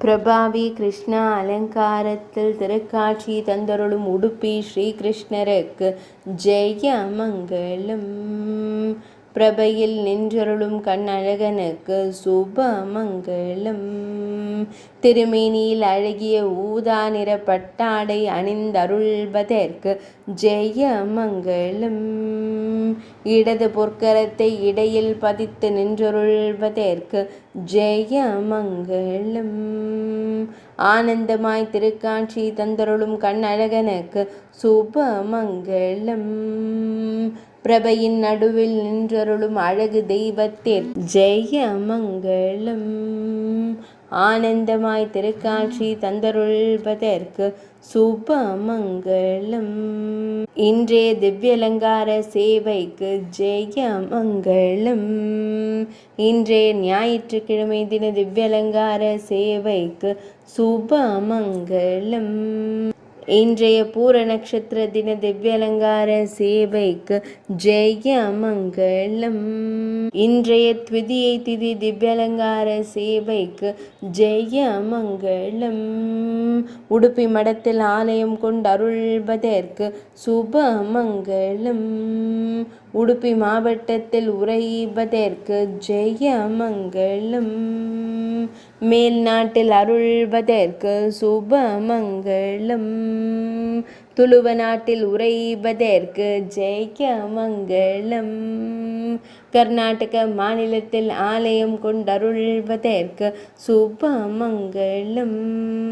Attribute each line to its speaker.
Speaker 1: பிரபாவி கிருஷ்ண அலங்காரத்தில் திருக்காட்சி தந்தருளும் உடுப்பி ஸ்ரீகிருஷ்ணருக்கு ஜெய மங்களம். பிரபையில் நின்றருளும் கண்ணழகனுக்கு சுப மங்களம். திருமேனியில் அழகிய ஊதா நிற பட்டாடை அணிந்தருள்வதற்கு ஜெய மங்களம். இடது பொற்கரத்தை இடையில் பதித்து நின்றருள்வதற்கு ஜெய மங்களம். ஆனந்தமாய் திருக்காட்சி தந்தருளும் கண்ணழகனுக்கு சுப மங்களம். பிரபையின் நடுவில் நின்றருளும் அழகு தெய்வத்திற்கு ஜெய மங்களம். ஆனந்தமாய் திருக்காட்சி தந்தருள்வதற்கு சுப மங்களம். இன்றைய திவ்யலங்கார சேவைக்கு ஜெய மங்களம். இன்றைய ஞாயிற்றுக்கிழமை தின திவ்யலங்கார சேவைக்கு சுப மங்களம். இன்றைய பூர நட்சத்திர தின திவ்யலங்கார சேவைக்கு ஜெய மங்களம். இன்றைய த்விதியை திதி திவ்யலங்கார சேவைக்கு ஜெய மங்களம். உடுப்பி மடத்தில் ஆலயம் கொண்டருள்வதற்கு சுப மங்களம். உடுப்பி மாவட்டத்தில் உறைவதற்கு ஜெய மங்களம். மேல் நாட்டில் அருள்வதற்கு சுப மங்களம். துளுவ நாட்டில் உறைவதற்கு ஜெய மங்களம். கர்நாடக மாநிலத்தில் ஆலயம் கொண்டருள்வதற்கு சுப மங்களம்.